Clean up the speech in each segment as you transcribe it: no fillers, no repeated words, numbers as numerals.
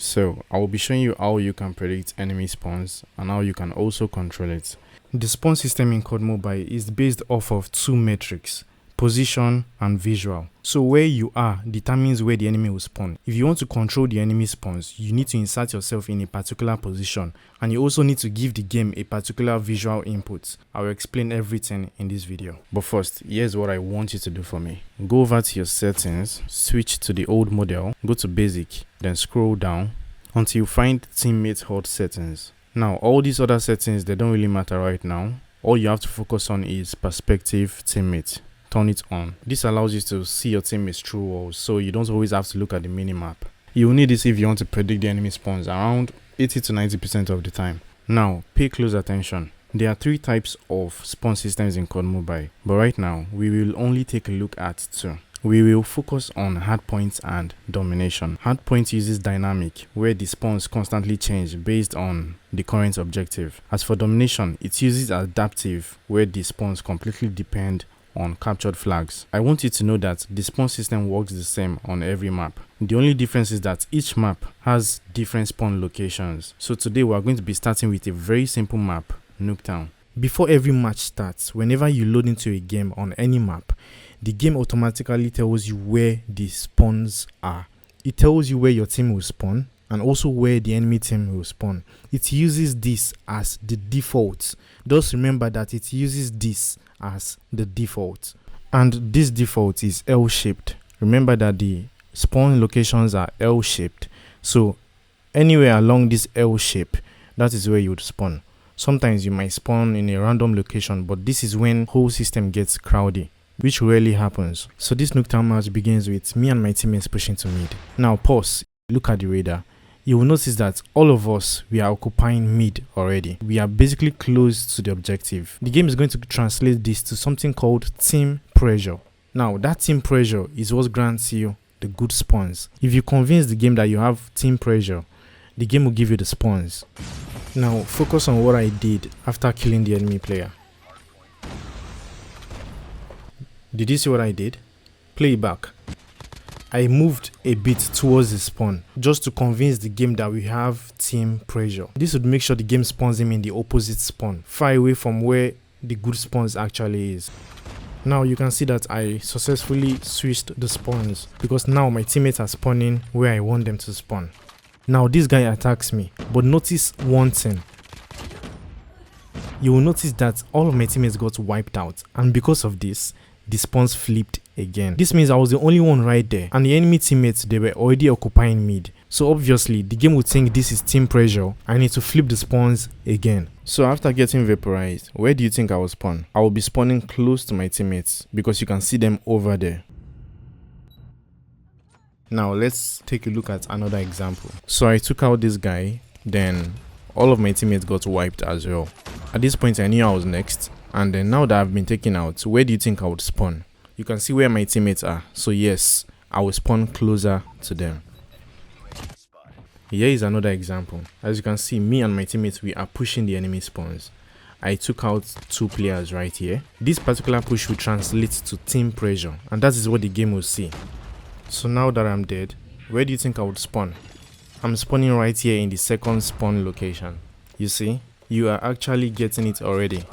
So I will be showing you how you can predict enemy spawns and how you can also control it. The spawn system in COD Mobile is based off of two metrics: position and visual. So where you are determines where the enemy will spawn. If you want to control the enemy spawns, you need to insert yourself in a particular position, and you also need to give the game a particular visual input. I will explain everything in this video. But first, here's what I want you to do for me. Go over to your settings, switch to the old model, go to basic, then scroll down until you find teammate HUD settings. Now all these other settings, they don't really matter right now. All you have to focus on is perspective teammate. Turn it on. This allows you to see your teammates through walls, so you don't always have to look at the minimap. You will need this if you want to predict the enemy spawns around 80 to 90% of the time. Now pay close attention. There are three types of spawn systems in COD Mobile, but right now we will only take a look at two. We will focus on Hardpoint and Domination. Hardpoint uses dynamic, where the spawns constantly change based on the current objective. As for Domination, it uses adaptive, where the spawns completely depend on captured flags. I want you to know that the spawn system works the same on every map. The only difference is that each map has different spawn locations. So today we are going to be starting with a very simple map, Nuketown. Before every match starts, whenever you load into a game on any map, the game automatically tells you where the spawns are. It tells you where your team will spawn and also where the enemy team will spawn. It uses this as the default. Just remember that it uses this as the default. And this default is L-shaped. Remember that the spawn locations are L-shaped. So anywhere along this L shape, that is where you would spawn. Sometimes you might spawn in a random location, but this is when whole system gets crowded, which rarely happens. So this Nuketown match begins with me and my teammates pushing to mid. Now pause, look at the radar. You will notice that all of us, we are occupying mid already. We are basically close to the objective. The game is going to translate this to something called team pressure. Now that team pressure is what grants you the good spawns. If you convince the game that you have team pressure, the game will give you the spawns. Now focus on what I did after killing the enemy player. Did you see what I did? Play it back. I moved a bit towards the spawn just to convince the game that we have team pressure. This would make sure the game spawns him in the opposite spawn, far away from where the good spawns actually is. Now you can see that I successfully switched the spawns because now my teammates are spawning where I want them to spawn. Now this guy attacks me, but notice one thing. You will notice that all of my teammates got wiped out, and because of this, the spawns flipped again. This means I was the only one right there, and the enemy teammates, they were already occupying mid. So obviously the game would think this is team pressure. I need to flip the spawns again. So after getting vaporized, where do you think I will spawn? I will be spawning close to my teammates because you can see them over there. Now let's take a look at another example. So I took out this guy, then all of my teammates got wiped as well. At this point I knew I was next, and then now that I've been taken out, where do you think I would spawn? You can see where my teammates are, so yes, I will spawn closer to them. Here is another example. As you can see, me and my teammates, we are pushing the enemy spawns. I took out two players right here. This particular push will translate to team pressure, and that is what the game will see. So now that I'm dead, where do you think I would spawn? I'm spawning right here in the second spawn location. You see, you are actually getting it already.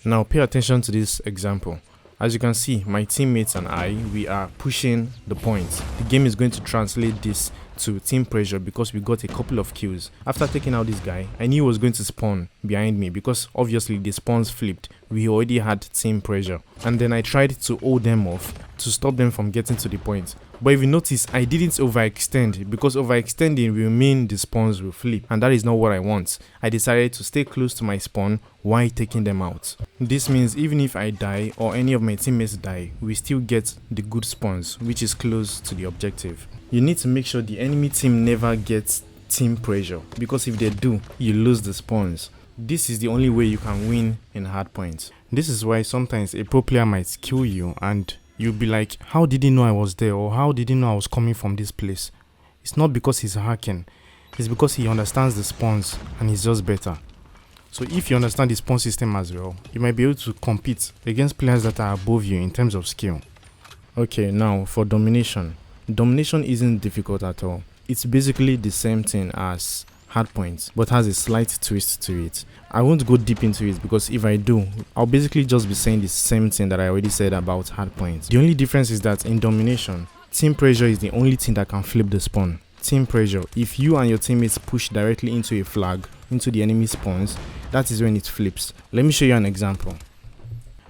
Now pay attention to this example. As you can see, my teammates and I, we are pushing the points. The game is going to translate this to team pressure because we got a couple of kills. After taking out this guy, I knew he was going to spawn behind me because obviously the spawns flipped. We already had team pressure, and then I tried to hold them off to stop them from getting to the point. But if you notice, I didn't overextend because overextending will mean the spawns will flip, and that is not what I want. I decided to stay close to my spawn while taking them out. This means even if I die or any of my teammates die, we still get the good spawns, which is close to the objective. You need to make sure the enemy team never gets team pressure, because if they do, you lose the spawns. This is the only way you can win in Hardpoint. This is why sometimes a pro player might kill you and you'll be like, how did he know I was there, or how did he know I was coming from this place? It's not because he's hacking, it's because he understands the spawns and he's just better. So if you understand the spawn system as well, you might be able to compete against players that are above you in terms of skill. Okay, now for Domination. Domination isn't difficult at all. it's basically the same thing as Hardpoint, but has a slight twist to it. I won't go deep into it because if I do, I'll basically just be saying the same thing that I already said about Hardpoint. The only difference is that in Domination, team pressure is the only thing that can flip the spawn. Team pressure, if you and your teammates push directly into a flag, into the enemy spawns, that is when it flips. Let me show you an example.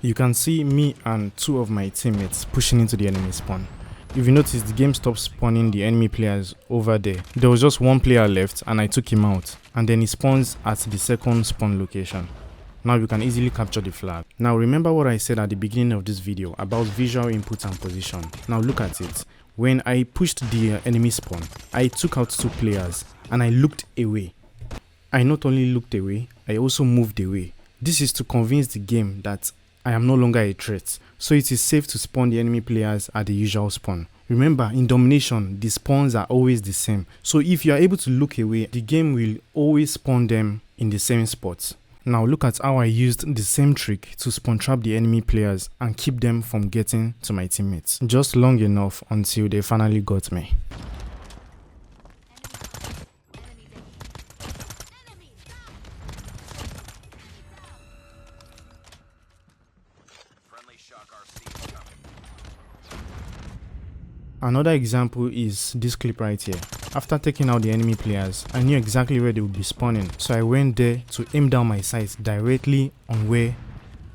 You can see me and 2 of my teammates pushing into the enemy spawn. If you notice, the game stopped spawning the enemy players over there. There was just 1 player left and I took him out. And then he spawns at the second spawn location. Now you can easily capture the flag. Now remember what I said at the beginning of this video about visual input and position. Now look at it. When I pushed the enemy spawn, I took out 2 players and I looked away. I not only looked away, I also moved away. This is to convince the game that I am no longer a threat, so it is safe to spawn the enemy players at the usual spawn. Remember, in Domination, the spawns are always the same, so if you are able to look away, the game will always spawn them in the same spots. Now look at how I used the same trick to spawn trap the enemy players and keep them from getting to my teammates, just long enough until they finally got me. Another example is this clip right here. After taking out the enemy players, I knew exactly where they would be spawning, so I went there to aim down my sights directly on where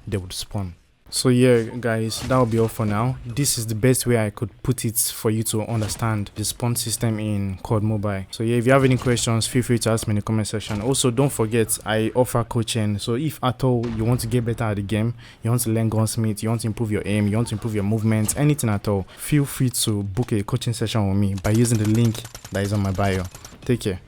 they would spawn. So yeah guys, that will be all for now. This is the best way I could put it for you to understand the spawn system in COD Mobile. So yeah, if you have any questions, feel free to ask me in the comment section. Also, don't forget I offer coaching, so if at all you want to get better at the game, you want to learn gunsmith, you want to improve your aim, you want to improve your movement, anything at all, feel free to book a coaching session with me by using the link that is on my bio. Take care.